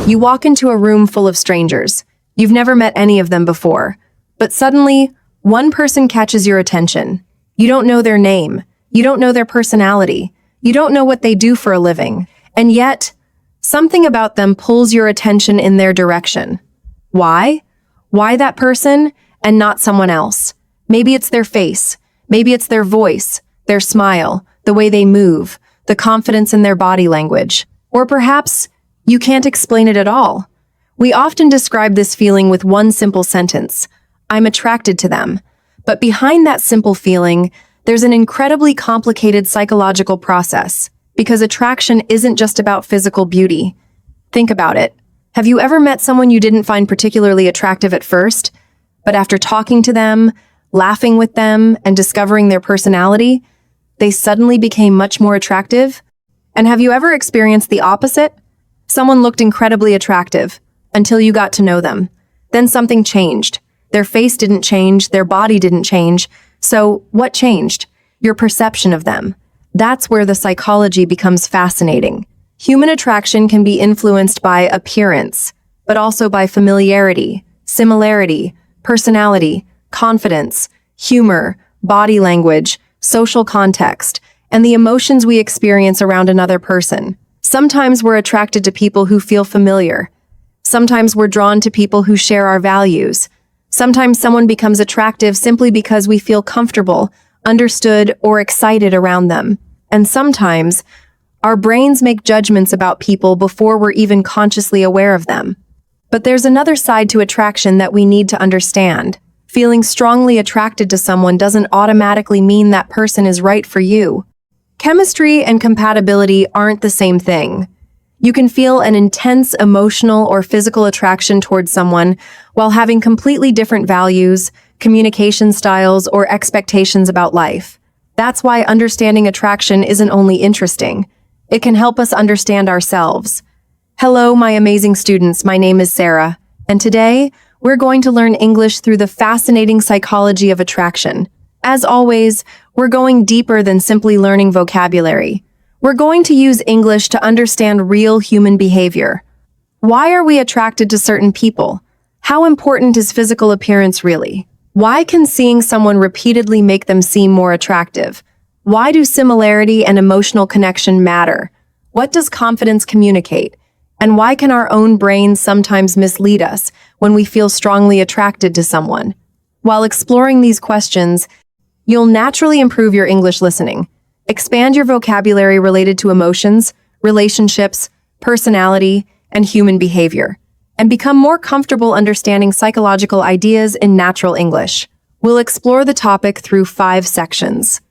You walk into a room full of strangers. You've never met any of them before. But suddenly, one person catches your attention. You don't know their name. You don't know their personality. You don't know what they do for a living. And yet, something about them pulls your attention in their direction. Why? Why that person and not someone else? Maybe it's their face. Maybe it's their voice, their smile, the way they move, the confidence in their body language. Or perhaps you can't explain it at all. We often describe this feeling with one simple sentence: I'm attracted to them. But behind that simple feeling, there's an incredibly complicated psychological process, because attraction isn't just about physical beauty. Think about it. Have you ever met someone you didn't find particularly attractive at first, but after talking to them, laughing with them, and discovering their personality, they suddenly became much more attractive? And have you ever experienced the opposite? Someone looked incredibly attractive until you got to know them. Then something changed. Their face didn't change, their body didn't change. So what changed? Your perception of them. That's where the psychology becomes fascinating. Human attraction can be influenced by appearance, but also by familiarity, similarity, personality, confidence, humor, body language, social context, and the emotions we experience around another person. Sometimes we're attracted to people who feel familiar. Sometimes we're drawn to people who share our values. Sometimes someone becomes attractive simply because we feel comfortable, understood, or excited around them. And sometimes, our brains make judgments about people before we're even consciously aware of them. But there's another side to attraction that we need to understand. Feeling strongly attracted to someone doesn't automatically mean that person is right for you. Chemistry and compatibility aren't the same thing. You can feel an intense emotional or physical attraction towards someone while having completely different values, communication styles, or expectations about life. That's why understanding attraction isn't only interesting. It can help us understand ourselves. Hello, my amazing students. My name is Sarah, and today we're going to learn English through the fascinating psychology of attraction. As always, we're going deeper than simply learning vocabulary. We're going to use English to understand real human behavior. Why are we attracted to certain people? How important is physical appearance really? Why can seeing someone repeatedly make them seem more attractive? Why do similarity and emotional connection matter? What does confidence communicate? And why can our own brains sometimes mislead us when we feel strongly attracted to someone? While exploring these questions, you'll naturally improve your English listening, expand your vocabulary related to emotions, relationships, personality, and human behavior, and become more comfortable understanding psychological ideas in natural English. We'll explore the topic through 5 sections.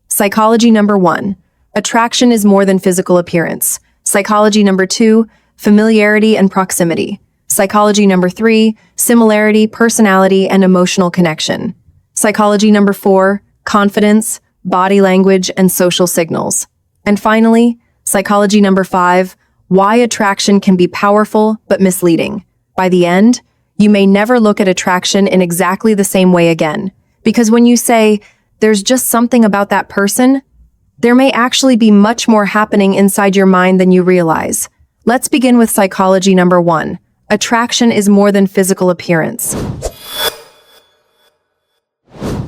Psychology number 1, attraction is more than physical appearance. Psychology number 2, familiarity and proximity. Psychology number 3, similarity, personality, and emotional connection. Psychology number 4, confidence, body language, and social signals. And finally, psychology number 5, why attraction can be powerful but misleading. By the end, you may never look at attraction in exactly the same way again. Because when you say, there's just something about that person, there may actually be much more happening inside your mind than you realize. Let's begin with psychology number 1. Attraction is more than physical appearance.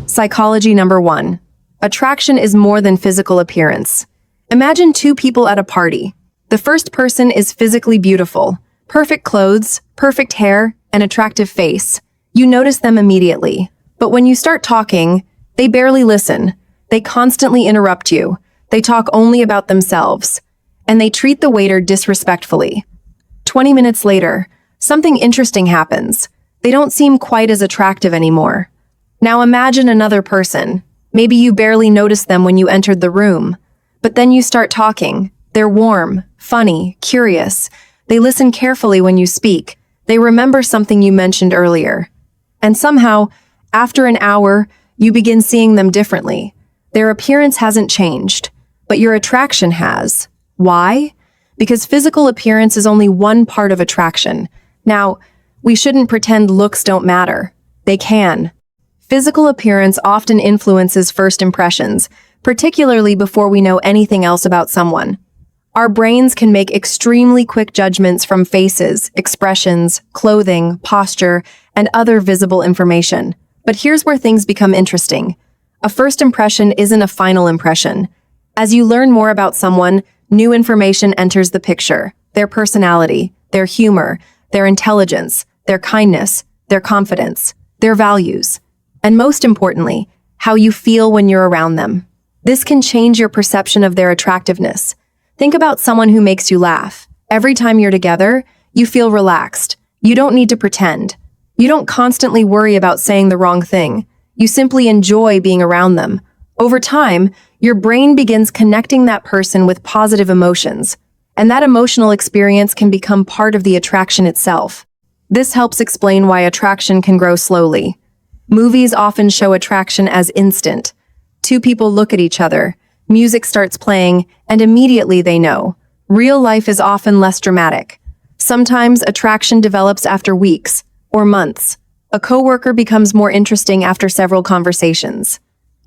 Psychology number 1. Attraction is more than physical appearance. Imagine 2 people at a party. The first person is physically beautiful. Perfect clothes, perfect hair, and attractive face. You notice them immediately. But when you start talking, they barely listen. They constantly interrupt you. They talk only about themselves. And they treat the waiter disrespectfully. 20 minutes later, something interesting happens. They don't seem quite as attractive anymore. Now imagine another person. Maybe you barely noticed them when you entered the room. But then you start talking. They're warm, funny, curious. They listen carefully when you speak. They remember something you mentioned earlier. And somehow, after an hour, you begin seeing them differently. Their appearance hasn't changed, but your attraction has. Why? Because physical appearance is only one part of attraction. Now, we shouldn't pretend looks don't matter. They can. Physical appearance often influences first impressions, particularly before we know anything else about someone. Our brains can make extremely quick judgments from faces, expressions, clothing, posture, and other visible information. But here's where things become interesting. A first impression isn't a final impression. As you learn more about someone, new information enters the picture. Their personality, their humor, their intelligence, their kindness, their confidence, their values, and most importantly, how you feel when you're around them. This can change your perception of their attractiveness. Think about someone who makes you laugh. Every time you're together, you feel relaxed. You don't need to pretend. You don't constantly worry about saying the wrong thing. You simply enjoy being around them. Over time, your brain begins connecting that person with positive emotions, and that emotional experience can become part of the attraction itself. This helps explain why attraction can grow slowly. Movies often show attraction as instant. Two people look at each other, music starts playing, and immediately they know. Real life is often less dramatic. Sometimes attraction develops after weeks or months. A coworker becomes more interesting after several conversations.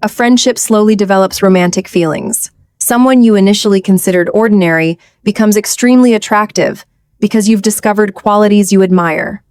A friendship slowly develops romantic feelings. Someone you initially considered ordinary becomes extremely attractive because you've discovered qualities you admire.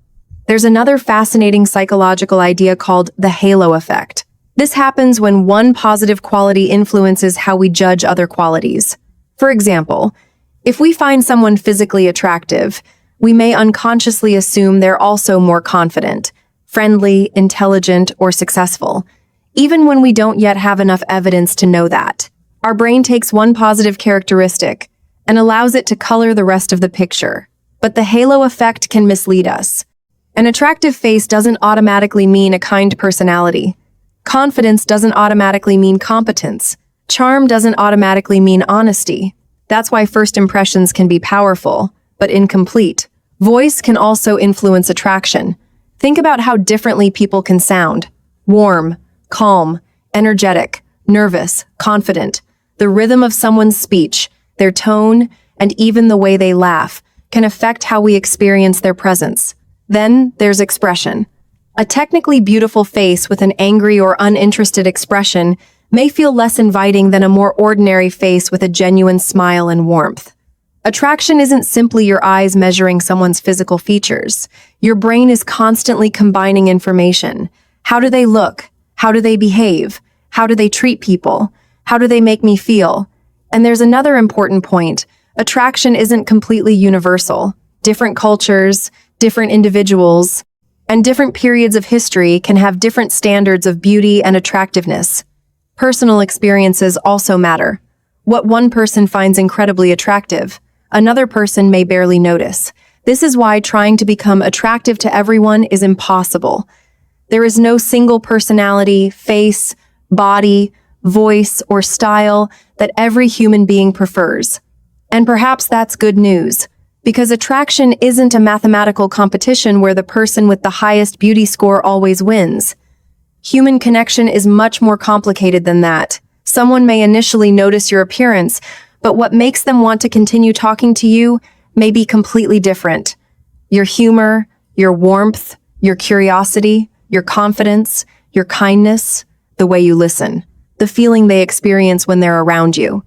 There's another fascinating psychological idea called the halo effect. This happens when one positive quality influences how we judge other qualities. For example, if we find someone physically attractive, we may unconsciously assume they're also more confident, friendly, intelligent, or successful, even when we don't yet have enough evidence to know that. Our brain takes one positive characteristic and allows it to color the rest of the picture. But the halo effect can mislead us. An attractive face doesn't automatically mean a kind personality. Confidence doesn't automatically mean competence. Charm doesn't automatically mean honesty. That's why first impressions can be powerful, but incomplete. Voice can also influence attraction. Think about how differently people can sound. Warm, calm, energetic, nervous, confident. The rhythm of someone's speech, their tone, and even the way they laugh can affect how we experience their presence. Then there's expression. A technically beautiful face with an angry or uninterested expression may feel less inviting than a more ordinary face with a genuine smile and warmth. Attraction isn't simply your eyes measuring someone's physical features. Your brain is constantly combining information. How do they look? How do they behave? How do they treat people? How do they make me feel? And there's another important point. Attraction isn't completely universal. Different cultures, different individuals, and different periods of history can have different standards of beauty and attractiveness. Personal experiences also matter. What one person finds incredibly attractive, another person may barely notice. This is why trying to become attractive to everyone is impossible. There is no single personality, face, body, voice, or style that every human being prefers. And perhaps that's good news, because attraction isn't a mathematical competition where the person with the highest beauty score always wins. Human connection is much more complicated than that. Someone may initially notice your appearance, but what makes them want to continue talking to you may be completely different. Your humor, your warmth, your curiosity, your confidence, your kindness, the way you listen, the feeling they experience when they're around you.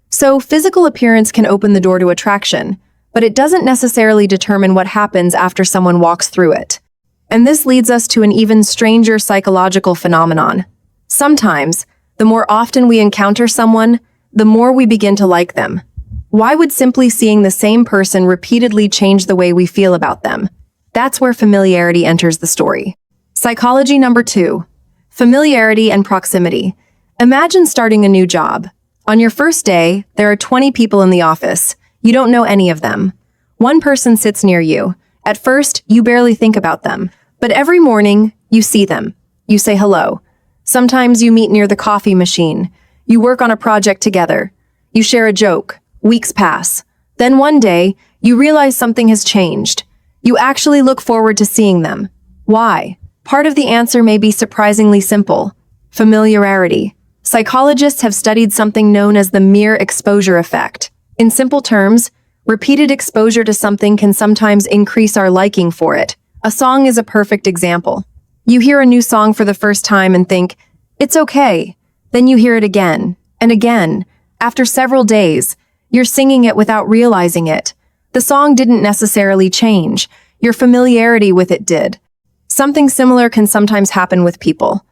So, physical appearance can open the door to attraction, but it doesn't necessarily determine what happens after someone walks through it. And this leads us to an even stranger psychological phenomenon. Sometimes, the more often we encounter someone, the more we begin to like them. Why would simply seeing the same person repeatedly change the way we feel about them? That's where familiarity enters the story. Psychology number 2. Familiarity and proximity. Imagine starting a new job. On your first day, there are 20 people in the office. You don't know any of them. One person sits near you. At first, you barely think about them. But every morning, you see them. You say hello. Sometimes you meet near the coffee machine. You work on a project together. You share a joke. Weeks pass. Then one day, you realize something has changed. You actually look forward to seeing them. Why? Part of the answer may be surprisingly simple. Familiarity. Psychologists have studied something known as the mere exposure effect. In simple terms, repeated exposure to something can sometimes increase our liking for it. A song is a perfect example. You hear a new song for the first time and think, it's okay. Then you hear it again and again. After several days, You're singing it without realizing it. The song didn't necessarily change. Your familiarity with it did. Something similar can sometimes happen with people.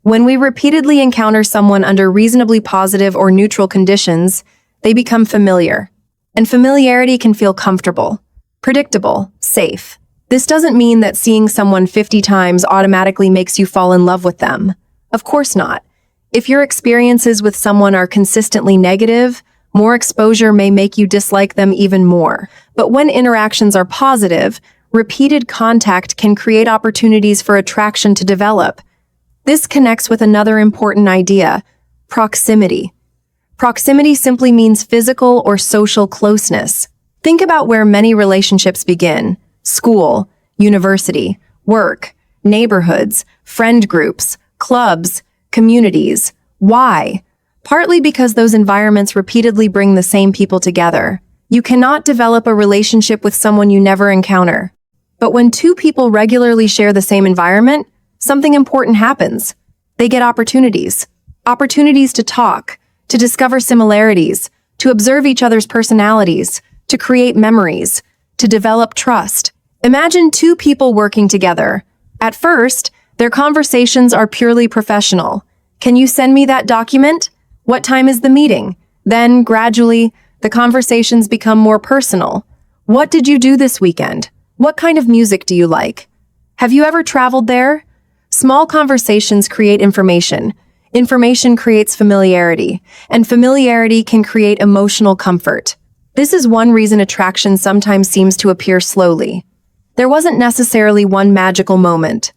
When we repeatedly encounter someone under reasonably positive or neutral conditions, they become familiar. And familiarity can feel comfortable, predictable, safe. This doesn't mean that seeing someone 50 times automatically makes you fall in love with them. Of course not. If your experiences with someone are consistently negative, more exposure may make you dislike them even more. But when interactions are positive, repeated contact can create opportunities for attraction to develop. This connects with another important idea: proximity. Proximity simply means physical or social closeness. Think about where many relationships begin: school, university, work, neighborhoods, friend groups, clubs, communities. Why? Partly because those environments repeatedly bring the same people together. You cannot develop a relationship with someone you never encounter. But when two people regularly share the same environment, something important happens. They get opportunities. Opportunities to talk, to discover similarities, to observe each other's personalities, to create memories, to develop trust. Imagine two people working together. At first, their conversations are purely professional. Can you send me that document? What time is the meeting? Then, gradually, the conversations become more personal. What did you do this weekend? What kind of music do you like? Have you ever traveled there? Small conversations create information. Information creates familiarity, and familiarity can create emotional comfort. This is one reason attraction sometimes seems to appear slowly. There wasn't necessarily one magical moment.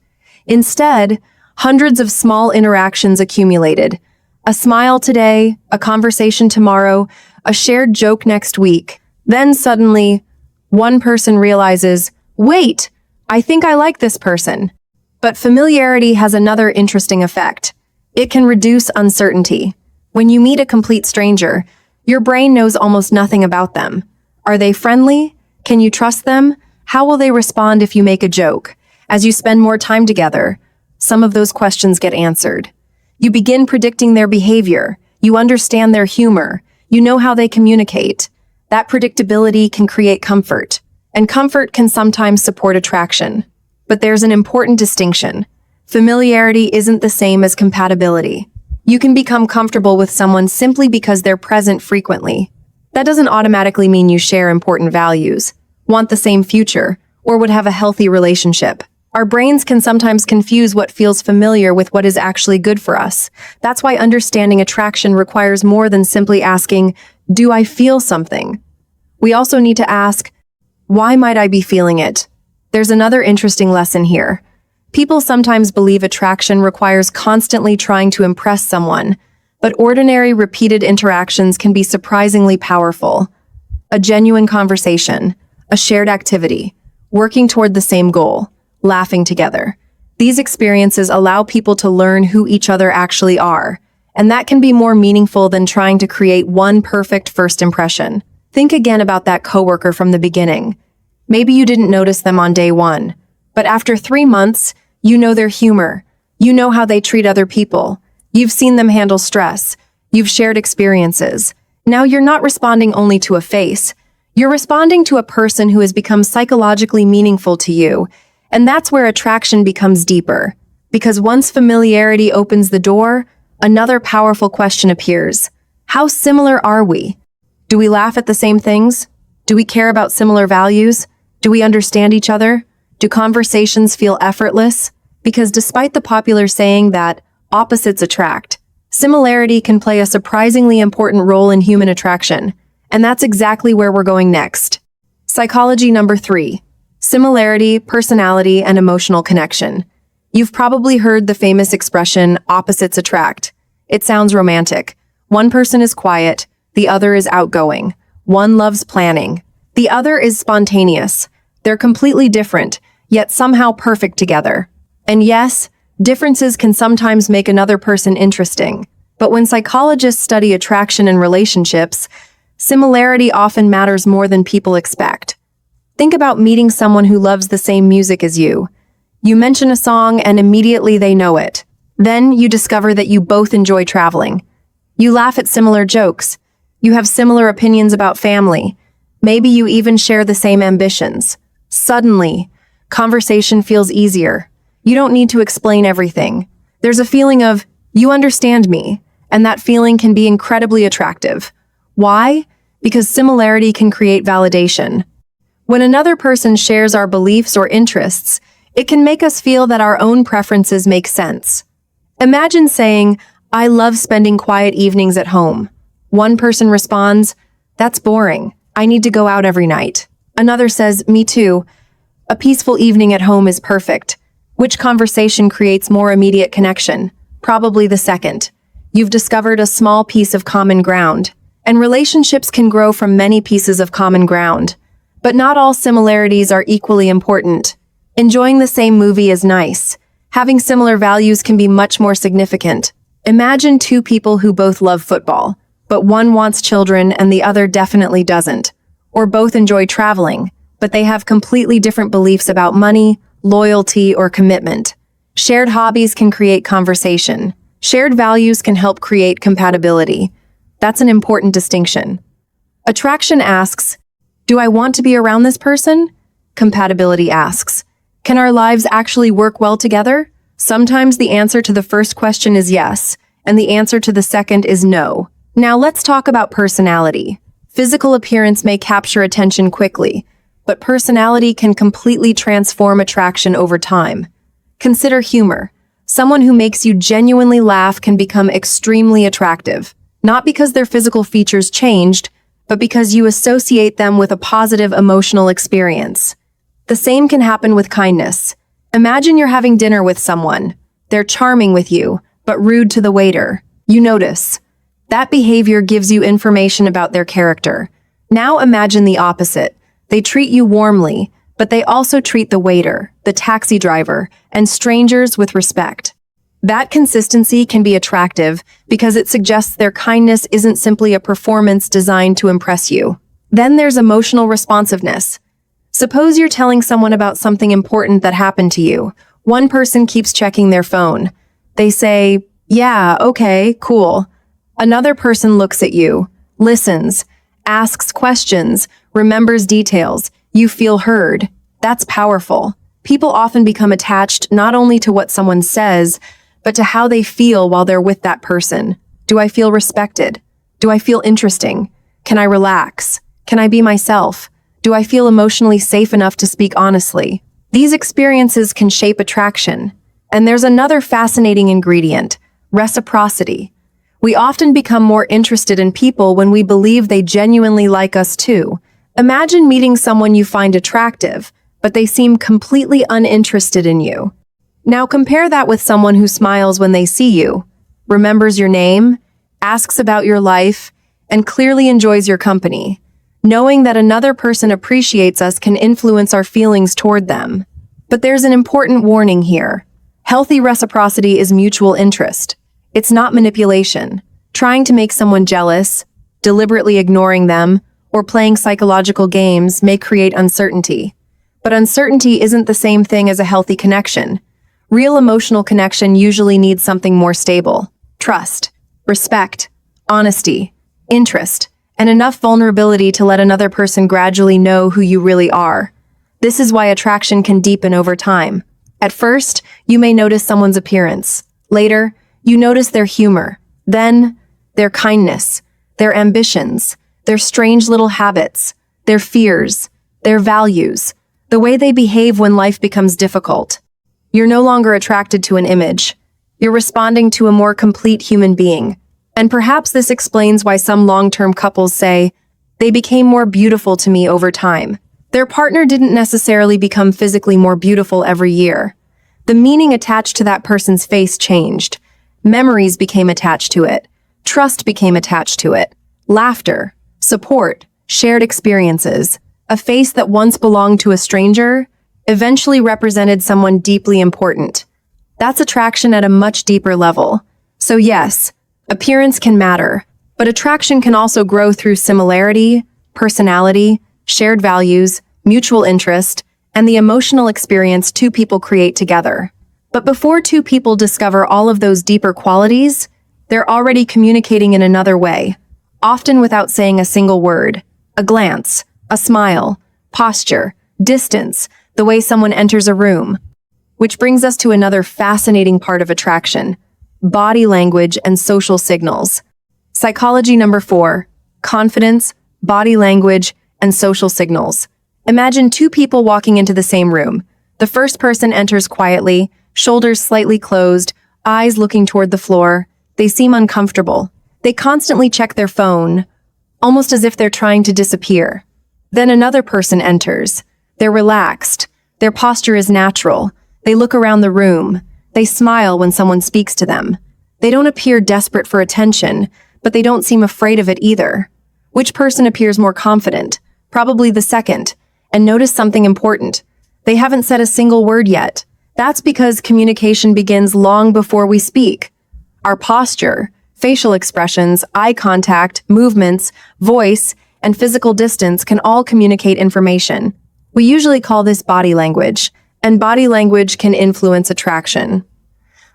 Instead, hundreds of small interactions accumulated. A smile today, a conversation tomorrow, a shared joke next week. Then suddenly, one person realizes, wait, I think I like this person. But familiarity has another interesting effect. It can reduce uncertainty. When you meet a complete stranger, your brain knows almost nothing about them. Are they friendly? Can you trust them? How will they respond if you make a joke? As you spend more time together, some of those questions get answered. You begin predicting their behavior. You understand their humor. You know how they communicate. That predictability can create comfort, and comfort can sometimes support attraction. But there's an important distinction. Familiarity isn't the same as compatibility. You can become comfortable with someone simply because they're present frequently. That doesn't automatically mean you share important values, want the same future, or would have a healthy relationship. Our brains can sometimes confuse what feels familiar with what is actually good for us. That's why understanding attraction requires more than simply asking, do I feel something? We also need to ask, why might I be feeling it? There's another interesting lesson here. People sometimes believe attraction requires constantly trying to impress someone, but ordinary, repeated interactions can be surprisingly powerful. A genuine conversation, a shared activity, working toward the same goal, laughing together. These experiences allow people to learn who each other actually are, and that can be more meaningful than trying to create one perfect first impression. Think again about that coworker from the beginning. Maybe you didn't notice them on day one, but after 3 months, you know their humor. You know how they treat other people. You've seen them handle stress. You've shared experiences. Now you're not responding only to a face. You're responding to a person who has become psychologically meaningful to you. And that's where attraction becomes deeper. Because once familiarity opens the door, another powerful question appears. How similar are we? Do we laugh at the same things? Do we care about similar values? Do we understand each other? Do conversations feel effortless? Because despite the popular saying that opposites attract, similarity can play a surprisingly important role in human attraction. And that's exactly where we're going next. Psychology number 3. Similarity, personality, and emotional connection. You've probably heard the famous expression, opposites attract. It sounds romantic. One person is quiet, the other is outgoing. One loves planning, the other is spontaneous. They're completely different, yet somehow perfect together. And yes, differences can sometimes make another person interesting. But when psychologists study attraction in relationships, similarity often matters more than people expect. Think about meeting someone who loves the same music as you. You mention a song and immediately they know it. Then you discover that you both enjoy traveling. You laugh at similar jokes. You have similar opinions about family. Maybe you even share the same ambitions. Suddenly, conversation feels easier. You don't need to explain everything. There's a feeling of, you understand me, and that feeling can be incredibly attractive. Why? Because similarity can create validation. When another person shares our beliefs or interests, it can make us feel that our own preferences make sense. Imagine saying, "I love spending quiet evenings at home." One person responds, "That's boring. I need to go out every night." Another says, "Me too. A peaceful evening at home is perfect." Which conversation creates more immediate connection? Probably the second. You've discovered a small piece of common ground. And relationships can grow from many pieces of common ground. But not all similarities are equally important. Enjoying the same movie is nice. Having similar values can be much more significant. Imagine two people who both love football, but one wants children and the other definitely doesn't. Or both enjoy traveling, but they have completely different beliefs about money, loyalty, or commitment. Shared hobbies can create conversation. Shared values can help create compatibility. That's an important distinction. Attraction asks, "Do I want to be around this person?" Compatibility asks, "Can our lives actually work well together?" Sometimes the answer to the first question is yes, and the answer to the second is no. Now let's talk about personality. Physical appearance may capture attention quickly, but personality can completely transform attraction over time. Consider humor. Someone who makes you genuinely laugh can become extremely attractive, not because their physical features changed, but because you associate them with a positive emotional experience. The same can happen with kindness. Imagine you're having dinner with someone. They're charming with you, but rude to the waiter. You notice. That behavior gives you information about their character. Now imagine the opposite. They treat you warmly, but they also treat the waiter, the taxi driver, and strangers with respect. That consistency can be attractive because it suggests their kindness isn't simply a performance designed to impress you. Then there's emotional responsiveness. Suppose you're telling someone about something important that happened to you. One person keeps checking their phone. They say, "Yeah, okay, cool." Another person looks at you, listens, asks questions, remembers details. You feel heard. That's powerful. People often become attached not only to what someone says, but to how they feel while they're with that person. Do I feel respected? Do I feel interesting? Can I relax? Can I be myself? Do I feel emotionally safe enough to speak honestly? These experiences can shape attraction. And there's another fascinating ingredient, reciprocity. We often become more interested in people when we believe they genuinely like us too. Imagine meeting someone you find attractive, but they seem completely uninterested in you. Now compare that with someone who smiles when they see you, remembers your name, asks about your life, and clearly enjoys your company. Knowing that another person appreciates us can influence our feelings toward them. But there's an important warning here. Healthy reciprocity is mutual interest. It's not manipulation. Trying to make someone jealous, deliberately ignoring them, or playing psychological games may create uncertainty. But uncertainty isn't the same thing as a healthy connection. Real emotional connection usually needs something more stable. Trust, respect, honesty, interest, and enough vulnerability to let another person gradually know who you really are. This is why attraction can deepen over time. At first, you may notice someone's appearance. Later, you notice their humor. Then, their kindness, their ambitions, their strange little habits, their fears, their values, the way they behave when life becomes difficult. You're no longer attracted to an image. You're responding to a more complete human being. And perhaps this explains why some long-term couples say, "They became more beautiful to me over time." Their partner didn't necessarily become physically more beautiful every year. The meaning attached to that person's face changed. Memories became attached to it. Trust became attached to it. Laughter, support, shared experiences. A face that once belonged to a stranger eventually represented someone deeply important. That's attraction at a much deeper level. So yes, appearance can matter, but attraction can also grow through similarity, personality, shared values, mutual interest, and the emotional experience two people create together. But before two people discover all of those deeper qualities, they're already communicating in another way. often without saying a single word. A glance, a smile, posture, distance, the way someone enters a room. Which brings us to another fascinating part of attraction: body language and social signals. Psychology number 4, confidence, body language, and social signals. Imagine two people walking into the same room. The first person enters quietly, shoulders slightly closed, eyes looking toward the floor. They seem uncomfortable. They constantly check their phone, almost as if they're trying to disappear. Then another person enters. They're relaxed. Their posture is natural. They look around the room. They smile when someone speaks to them. They don't appear desperate for attention, but they don't seem afraid of it either. Which person appears more confident? Probably the second. And notice something important. They haven't said a single word yet. That's because communication begins long before we speak. Our posture, facial expressions, eye contact, movements, voice, and physical distance can all communicate information. We usually call this body language, and body language can influence attraction.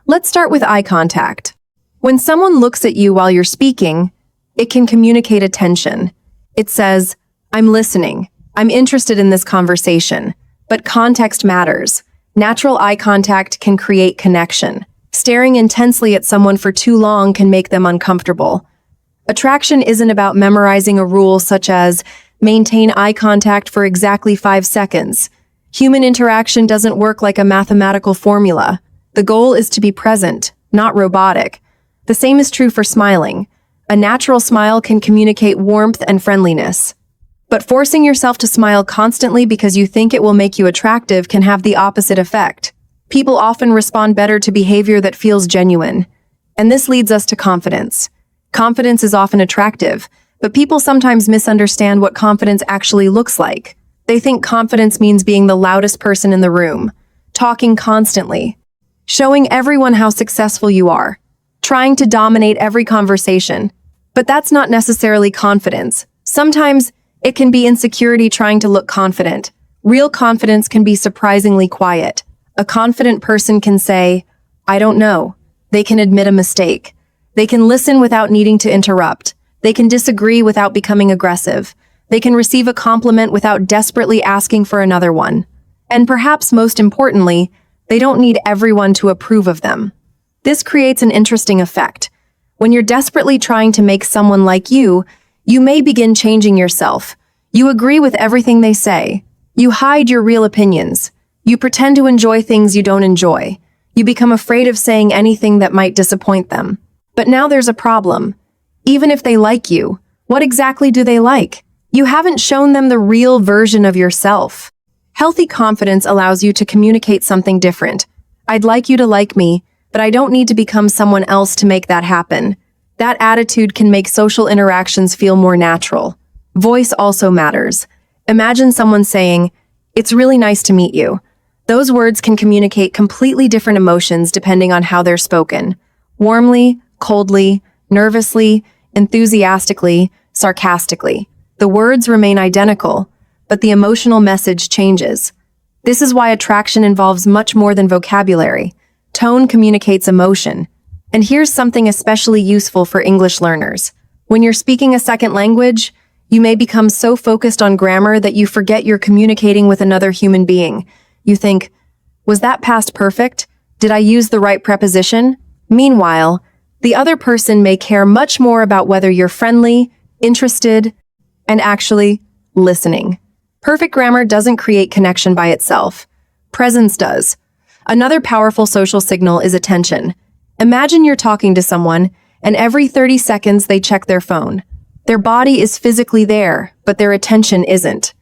Let's start with eye contact. When someone looks at you while you're speaking, it can communicate attention. It says, "I'm listening. I'm interested in this conversation." But context matters. Natural eye contact can create connection. Staring intensely at someone for too long can make them uncomfortable. Attraction isn't about memorizing a rule such as maintain eye contact for exactly 5 seconds. Human interaction doesn't work like a mathematical formula. The goal is to be present, not robotic. The same is true for smiling. A natural smile can communicate warmth and friendliness. But forcing yourself to smile constantly because you think it will make you attractive can have the opposite effect. People often respond better to behavior that feels genuine. And this leads us to confidence. Confidence is often attractive, but people sometimes misunderstand what confidence actually looks like. They think confidence means being the loudest person in the room, talking constantly, showing everyone how successful you are, trying to dominate every conversation. But that's not necessarily confidence. Sometimes it can be insecurity trying to look confident. Real confidence can be surprisingly quiet. A confident person can say, "I don't know." They can admit a mistake. They can listen without needing to interrupt. They can disagree without becoming aggressive. They can receive a compliment without desperately asking for another one. And perhaps most importantly, they don't need everyone to approve of them. This creates an interesting effect. When you're desperately trying to make someone like you, you may begin changing yourself. You agree with everything they say. You hide your real opinions. You pretend to enjoy things you don't enjoy. You become afraid of saying anything that might disappoint them. But now there's a problem. Even if they like you, what exactly do they like? You haven't shown them the real version of yourself. Healthy confidence allows you to communicate something different. I'd like you to like me, but I don't need to become someone else to make that happen. That attitude can make social interactions feel more natural. Voice also matters. Imagine someone saying, "It's really nice to meet you." Those words can communicate completely different emotions depending on how they're spoken. Warmly, coldly, nervously, enthusiastically, sarcastically. The words remain identical, but the emotional message changes. This is why attraction involves much more than vocabulary. Tone communicates emotion. And here's something especially useful for English learners. When you're speaking a second language, you may become so focused on grammar that you forget you're communicating with another human being. You think, "Was that past perfect? Did I use the right preposition?" Meanwhile, the other person may care much more about whether you're friendly, interested, and actually listening. Perfect grammar doesn't create connection by itself. Presence does. Another powerful social signal is attention. Imagine you're talking to someone, and every 30 seconds they check their phone. Their body is physically there, but their attention isn't.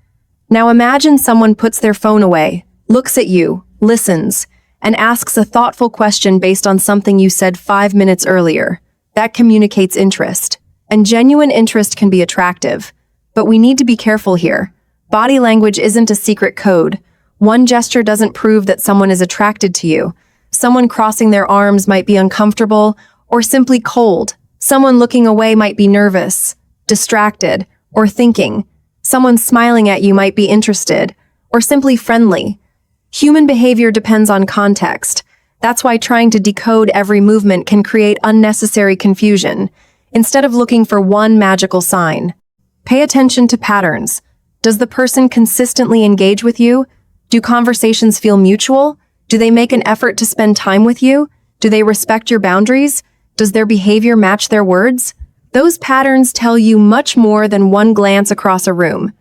Now imagine someone puts their phone away, looks at you, listens, and asks a thoughtful question based on something you said 5 minutes earlier. That communicates interest. And genuine interest can be attractive. But we need to be careful here. Body language isn't a secret code. One gesture doesn't prove that someone is attracted to you. Someone crossing their arms might be uncomfortable or simply cold. Someone looking away might be nervous, distracted, or thinking. Someone smiling at you might be interested or simply friendly. Human behavior depends on context. That's why trying to decode every movement can create unnecessary confusion. instead of looking for one magical sign. Pay attention to patterns. Does the person consistently engage with you? Do conversations feel mutual? Do they make an effort to spend time with you? Do they respect your boundaries? Does their behavior match their words? Those patterns tell you much more than one glance across a room.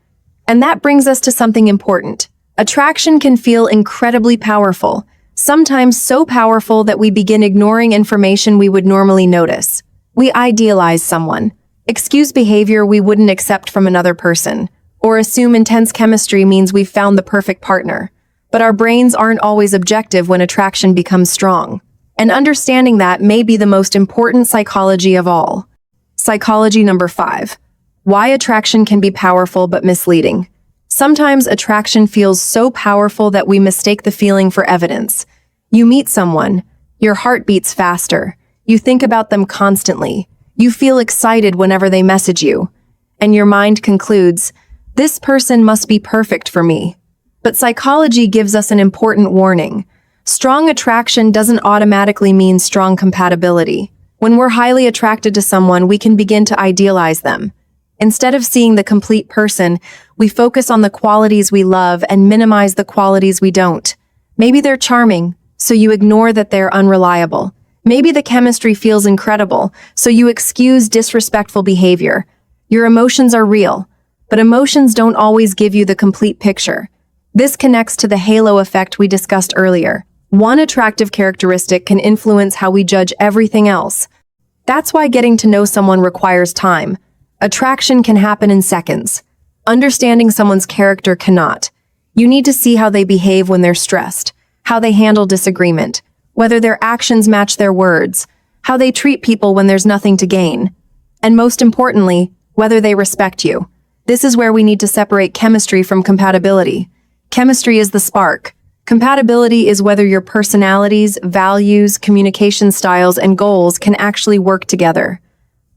And that brings us to something important. Attraction can feel incredibly powerful, sometimes so powerful that we begin ignoring information we would normally notice. We idealize someone, excuse behavior we wouldn't accept from another person, or assume intense chemistry means we've found the perfect partner. But our brains aren't always objective when attraction becomes strong. And understanding that may be the most important psychology of all. Psychology number 5. Why attraction can be powerful but misleading. Sometimes attraction feels so powerful that we mistake the feeling for evidence. You meet someone, your heart beats faster, you think about them constantly, you feel excited whenever they message you, and your mind concludes, this person must be perfect for me. But psychology gives us an important warning. Strong attraction doesn't automatically mean strong compatibility. When we're highly attracted to someone, we can begin to idealize them. Instead of seeing the complete person, we focus on the qualities we love and minimize the qualities we don't. Maybe they're charming, so you ignore that they're unreliable. Maybe the chemistry feels incredible, so you excuse disrespectful behavior. Your emotions are real, but emotions don't always give you the complete picture. This connects to the halo effect we discussed earlier. One attractive characteristic can influence how we judge everything else. That's why getting to know someone requires time. Attraction can happen in seconds. Understanding someone's character cannot. You need to see how they behave when they're stressed, how they handle disagreement, whether their actions match their words, how they treat people when there's nothing to gain, and most importantly, whether they respect you. This is where we need to separate chemistry from compatibility. Chemistry is the spark. Compatibility is whether your personalities, values, communication styles, and goals can actually work together.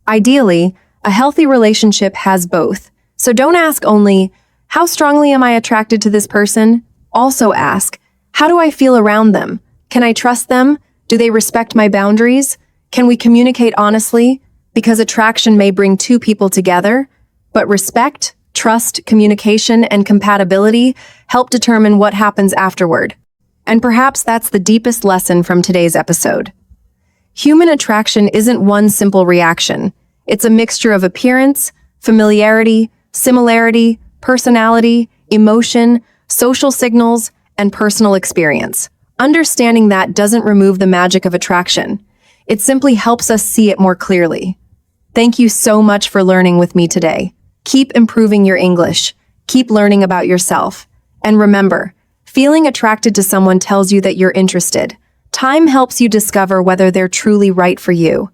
Ideally, a healthy relationship has both. So don't ask only, how strongly am I attracted to this person? Also ask, how do I feel around them? Can I trust them? Do they respect my boundaries? Can we communicate honestly? Because attraction may bring two people together, but respect, trust, communication, and compatibility help determine what happens afterward. And perhaps that's the deepest lesson from today's episode. Human attraction isn't one simple reaction. It's a mixture of appearance, familiarity, similarity, personality, emotion, social signals, and personal experience. Understanding that doesn't remove the magic of attraction. It simply helps us see it more clearly. Thank you so much for learning with me today. Keep improving your English. Keep learning about yourself. And remember, feeling attracted to someone tells you that you're interested. Time helps you discover whether they're truly right for you.